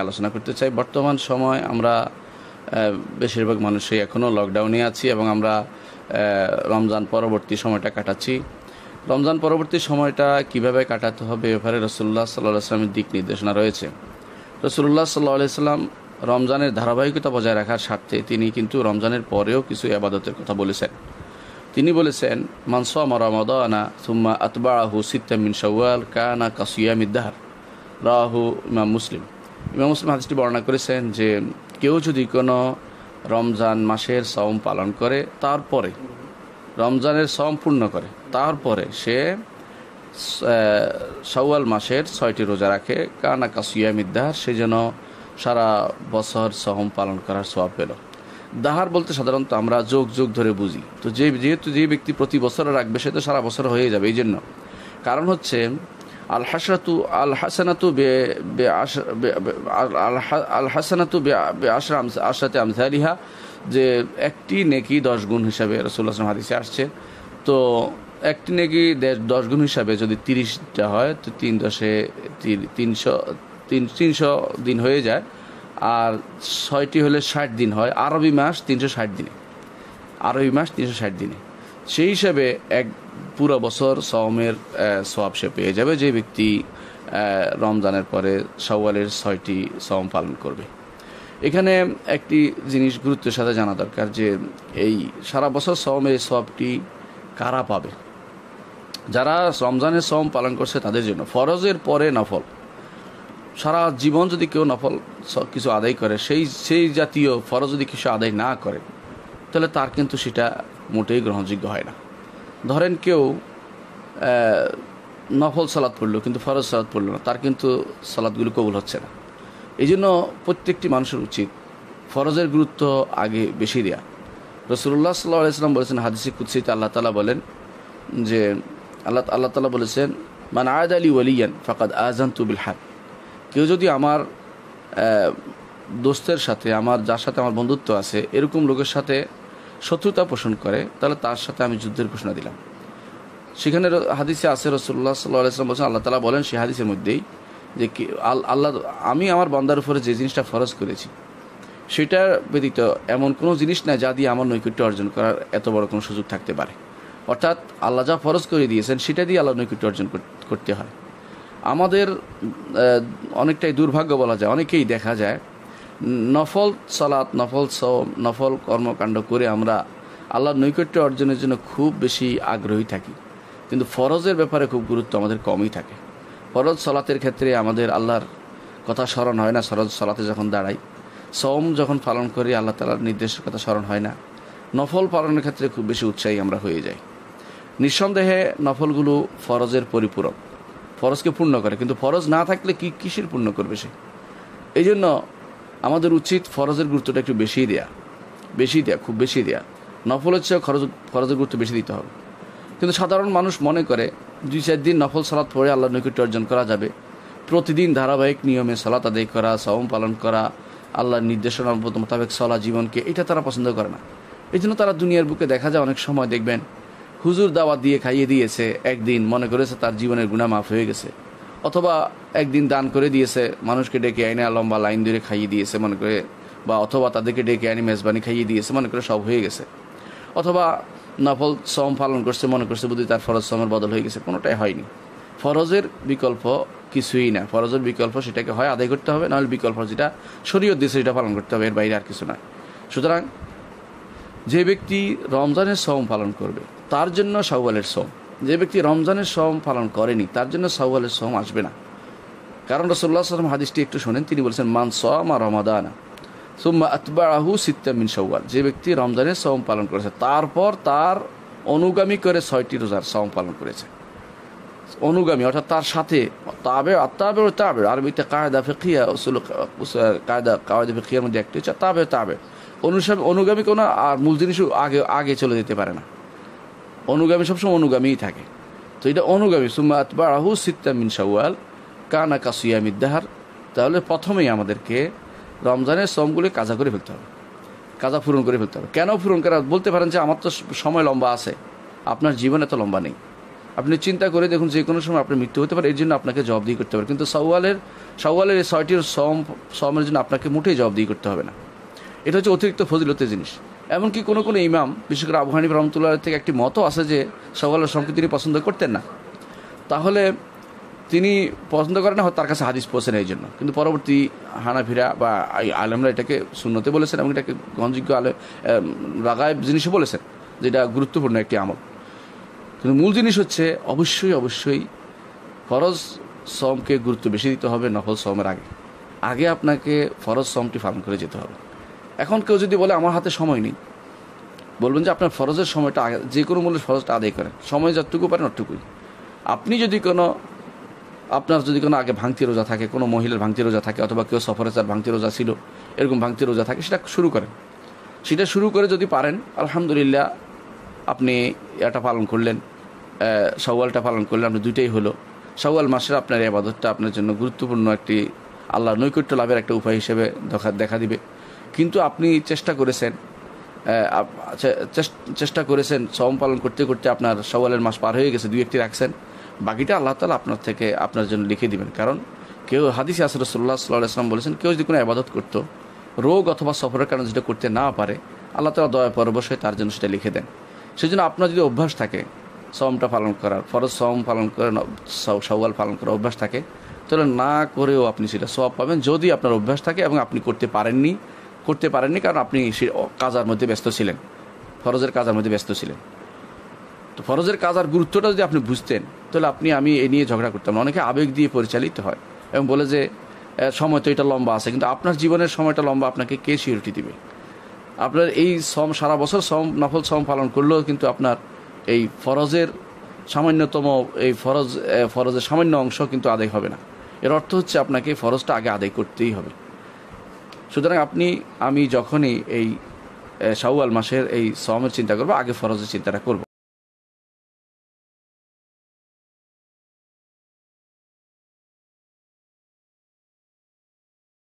আলোচনা করতে চাই। বর্তমান সময় আমরা বেশিরভাগ মানুষই এখনও লকডাউনে আছি এবং আমরা রমজান পরবর্তী সময়টা কাটাচ্ছি। রমজান পরবর্তী সময়টা কিভাবে কাটাতে হবে এবারে রাসূলুল্লাহ সাল্লাল্লাহু আলাইহি ওয়াসাল্লামের দিক নির্দেশনা রয়েছে। রাসূলুল্লাহ সাল্লাল্লাহু আলাইহি ওয়াসাল্লাম রমজানের ধারাবাহিকতা বজায় রাখার স্বার্থে তিনি কিন্তু রমজানের পরেও কিছু ইবাদতের কথা বলেছেন। তিনি বলেছেন, মান সামা রমাদানা সুম্মা আতবাআহু সিত্তাম মিন শাওয়াল কানা কাসিয়ামিদ দাহর, রাহু ইমাম মুসলিম। ইমাম মুসলিম হাদিসটি বর্ণনা করেছেন যে কেউ যদি কোনো রমজান মাসের সওম পালন করে, তারপরে রমজানের সওম পূর্ণ করে, তারপরে সে শাওয়াল মাসের 6টি রোজা রাখে, কানা কাসিয়ামিদ দাহর, সে যেন সারা বছর সওম পালন করার সওয়াব পেল। দাহার বলতে সাধারণত আমরা যোগ যোগ ধরে বুঝি, তো যেহেতু যে ব্যক্তি প্রতি বছর রাখবে সে তো সারা বছর হয়ে যাবে। এই জন্য কারণ হচ্ছে আল হাসানাতু আশরাতে আমসালিহা, যে একটি নেকি 10 গুণ হিসাবে রাসূলুল্লাহ সাল্লাল্লাহু আলাইহি ওয়াসাল্লাম হাদিসে আসছে। তো একটি নেকি 10 গুণ হিসাবে যদি 30টা হয় তো 3 10 300 দিন হয়ে যায়, আর 6টি হলে 60 দিন হয়। আরবি মাস 360 দিনে, আরবি মাস 360 দিনে, সেই হিসাবে এক পুরো বছর সওমের সওয়াব সে পেয়ে যাবে যে ব্যক্তি রমজানের পরে শাওয়ালের 6টি সওম পালন করবে। এখানে একটি জিনিস গুরুত্বের সাথে জানা দরকার যে এই সারা বছর সওমের সওয়াবটি কারা পাবে? যারা রমজানের সওম পালন করছে তাদের জন্য। ফরজের পরে নফল, সারা জীবন যদি কেউ নফল কিছু আদায় করে, সেই জাতীয় ফরজ যদি কিছু আদায় না করে, তাহলে তার কিন্তু সেটা মোটেই গ্রহণযোগ্য হয় না। ধরেন কেউ নফল সালাত পড়লো কিন্তু ফরজ সালাত পড়লো না, তার কিন্তু সালাতগুলো কবুল হচ্ছে না। এই জন্য প্রত্যেকটি মানুষের উচিত ফরজের গুরুত্ব আগে বেশি দেয়া। রাসূলুল্লাহ সাল্লাল্লাহু আলাইহি ওয়াসাল্লাম বলেছেন, হাদিসে কুদসিতে আল্লাহ তাআলা বলেন যে আল্লাহ তাআলা বলেছেন, মান আদা লি ওয়ালিয়ান ফাকাদ আযানতু বিল হারব, কেউ যদি আমার দোস্তের সাথে, যার সাথে আমার বন্ধুত্ব আছে, এরকম লোকের সাথে শত্রুতা পোষণ করে, তাহলে তার সাথে আমি যুদ্ধের ঘোষণা দিলাম। সেখানে হাদিসে আছে রাসূলুল্লাহ সাল্লাল্লাহু আলাইহি ওয়াসাল্লাম বলেছেন, আল্লাহ তাআলা বলেন সেই হাদিসের মধ্যেই যে আল্লাহ, আমি আমার বান্দার উপরে যে জিনিসটা ফরজ করেছি সেটা ব্যতীত এমন কোনো জিনিস নাই যা দিয়ে আমার নৈকট্য অর্জন করার এত বড় কোনো সুযোগ থাকতে পারে। অর্থাৎ আল্লাহ যা ফরজ করে দিয়েছেন সেটা দিয়ে আল্লাহ নৈকট্য অর্জন করতে হয়। আমাদের অনেকটাই দুর্ভাগ্য বলা যায়, অনেকেই দেখা যায় নফল সালাত, নফল সওম, নফল কর্মকাণ্ড করে আমরা আল্লাহর নৈকট্য অর্জনের জন্য খুব বেশি আগ্রহী থাকি, কিন্তু ফরজের ব্যাপারে খুব গুরুত্ব আমাদের কমই থাকে। ফরজ সালাতের ক্ষেত্রে আমাদের আল্লাহর কথা স্মরণ হয় না। ফরজ সালাতে যখন দাঁড়াই, সওম যখন পালন করি, আল্লাহ তাআলার নির্দেশের কথা স্মরণ হয় না। নফল পালনের ক্ষেত্রে খুব বেশি উৎসাহী আমরা হয়ে যাই। নিঃসন্দেহে নফলগুলো ফরজের পরিপূরক, ফরজকে পূর্ণ করে, কিন্তু ফরজ না থাকলে কিসের পূর্ণ করবে সে? এই জন্য আমাদের উচিত ফরজের গুরুত্বটা একটু বেশি দেয়া, খুব বেশি দেয়া। নফলের চেয়ে ফরজের গুরুত্ব বেশি দিতে হবে। কিন্তু সাধারণ মানুষ মনে করে 2-4 দিন নফল সালাত পড়ে আল্লাহর নৈকট্য অর্জন করা যাবে, প্রতিদিন ধারাবাহিক নিয়মে সালাত আদায় করা, সওম পালন করা, আল্লাহর নির্দেশনা মোতাবেক চলা জীবনকে, এটা তারা পছন্দ করে না। এই জন্য তারা দুনিয়ার বুকে দেখা যায় অনেক সময় দেখবেন হুজুর দাওয়াত দিয়ে খাইয়ে দিয়েছে, একদিন মনে করেছে তার জীবনের গুনাহ মাফ হয়ে গেছে, অথবা একদিন দান করে দিয়েছে, মানুষকে ডেকে আইনে লম্বা লাইন ধরে খাইয়ে দিয়েছে মনে করে, বা অথবা তাদেরকে ডেকে আইনে মেজবানি খাইয়ে দিয়েছে মনে করে সব হয়ে গেছে, অথবা নফল সওম পালন করছে মনে করছে বুদ্ধি তার ফরজ সওমের বদল হয়ে গেছে। কোনোটাই হয়নি। ফরজের বিকল্প কিছুই না। ফরজের বিকল্প সেটাকে হয় আদায় করতে হবে, নাহলে বিকল্প যেটা শরীয়ত দিয়েছে সেটা পালন করতে হবে, এর বাইরে আর কিছু নয়। সুতরাং যে ব্যক্তি রমজানের সওম পালন করবে তার জন্য শাওয়ালের সওম, যে ব্যক্তি রমজানের সওম পালন করেনি তার জন্য শাওয়ালের সওম আসবে না। কারণ রাসূলুল্লাহ সাল্লাল্লাহু আলাইহি ওয়াসাল্লাম হাদিসটি একটু শোনেন, তিনি বলেছেন, মান সামা রমাদানা সুম্মা আতবাআহু সিত্তাম মিন শাওয়াল, যে ব্যক্তি রমজানের সওম পালন করেছে তারপর তার অনুগামী করে 6টি রোজার সওম পালন করেছে, অনুগামী অর্থাৎ তার সাথে তাবে আরবিতে কায়দা ফিকহিয়া কায়দা ফিকহিয়ার মধ্যে একটি হচ্ছে তাবে অনুগামী কোনো আর মূল জিনিস আগে চলে যেতে পারে না। অনুগামী সবসময় অনুগামীই থাকে। তো এটা অনুগামী, সুম্মা আতবাআহু সিত্তাম মিন শাওয়াল কানা কাসিয়ামিদ দাহর। তাহলে প্রথমেই আমাদেরকে রমজানের সওমগুলি কাজা করে ফেলতে হবে, কাজা পূরণ করে ফেলতে হবে। কেন পূরণ করা? বলতে পারেন যে আমার তো সময় লম্বা আছে। আপনার জীবন এত লম্বা নেই। আপনি চিন্তা করে দেখুন যে কোনো সময় আপনার মৃত্যু হতে পারে, এর জন্য আপনাকে জবাবদিহি করতে পারে। কিন্তু শাওয়ালের এই 6টি সমের জন্য আপনাকে মোটেই জবাবদিহি করতে হবে না। এটা হচ্ছে অতিরিক্ত ফজিলতের জিনিস। এমনকি কোনো কোনো ইমাম, বিশেষ করে আবু হানিফা রহমতুল্লাহ থেকে একটি মতও আছে যে শাওয়ালের সমকে তিনি পছন্দ করতেন না। তাহলে তিনি পছন্দ করেন না, তার কাছে হাদিস পৌঁছে না এই জন্য। কিন্তু পরবর্তী হানাফিরা বা আলেমরা এটাকে সুন্নতে বলেছেন এবং এটাকে গ্রহণযোগ্য রাগায়েব জিনিসও বলেছেন, যেটা গুরুত্বপূর্ণ একটি আমল। কিন্তু মূল জিনিস হচ্ছে অবশ্যই ফরজ সমকে গুরুত্ব বেশি দিতে হবে নফল সমের আগে আপনাকে ফরজ সমটি পালন করে যেতে হবে। এখন কেউ যদি বলে আমার হাতে সময় নেই, বলবেন যে আপনার ফরজের সময়টা যে কোনো মূল্যে ফরজটা আদায় করেন, সময় যতটুকু পারেন অতটুকুই। আপনি যদি আপনার আগে ভাঙতি রোজা থাকে, কোনো মহিলার ভাঙতি রোজা থাকে, অথবা কেউ সফরে তার ভাঙতি রোজা ছিল, এরকম ভাঙতি রোজা থাকে, সেটা শুরু করেন। সেটা শুরু করে যদি পারেন, আলহামদুলিল্লাহ, আপনি এটা পালন করলেন, শাওয়ালটা পালন করলেন, আপনি দুইটাই হলো। শাওয়াল মাসের আপনার এই ইবাদতটা আপনার জন্য গুরুত্বপূর্ণ একটি আল্লাহর নৈকট্য লাভের একটা উপায় হিসেবে দেখা দিবে। কিন্তু আপনি চেষ্টা করেছেন সওম পালন করতে করতে আপনার শাওয়ালের মাস পার হয়ে গেছে, 2-1টি রাখছেন, বাকিটা আল্লাহ তাআলা আপনার জন্য লিখে দিবেন। কারণ কেউ হাদিসে আছে রাসূলুল্লাহ সাল্লাল্লাহু আলাইহি ওয়াসাল্লাম বলেছেন, কেউ যদি কোনো ইবাদত করতো, রোগ অথবা সফরের কারণে যেটা করতে না পারে, আল্লাহ তাআলা দয়া পরবশে তার জন্য সেটা লিখে দেন। সেই জন্য আপনার যদি অভ্যাস থাকে সওমটা পালন করার, ফরজ সওম পালন করে শাওয়াল পালন করার অভ্যাস থাকে, তাহলে না করেও আপনি সেটা সওয়াব পাবেন, যদি আপনার অভ্যাস থাকে এবং আপনি করতে পারেননি কারণ আপনি কাজার মধ্যে ব্যস্ত ছিলেন, ফরজের কাজার মধ্যে ব্যস্ত ছিলেন। তো ফরজের কাজার গুরুত্বটা যদি আপনি বুঝতেন, তাহলে আমি এ নিয়ে ঝগড়া করতাম না। অনেকে আবেগ দিয়ে পরিচালিত হয় এবং বলে যে সময় তো এটা লম্বা আছে, কিন্তু আপনার জীবনের সময়টা লম্বা আপনাকে কে সিউরিটি দিবে? আপনার এই সারা বছর নফল সওম পালন করলেও কিন্তু আপনার এই ফরজের সামান্যতম ফরজের সামান্য অংশ কিন্তু আদায় হবে না। এর অর্থ হচ্ছে আপনাকে ফরজটা আগে আদায় করতেই হবে। সুতরাং আমি যখনই এই শাওয়াল মাসের এই সওমের চিন্তা করবো, আগে ফরজের চিন্তাটা করব।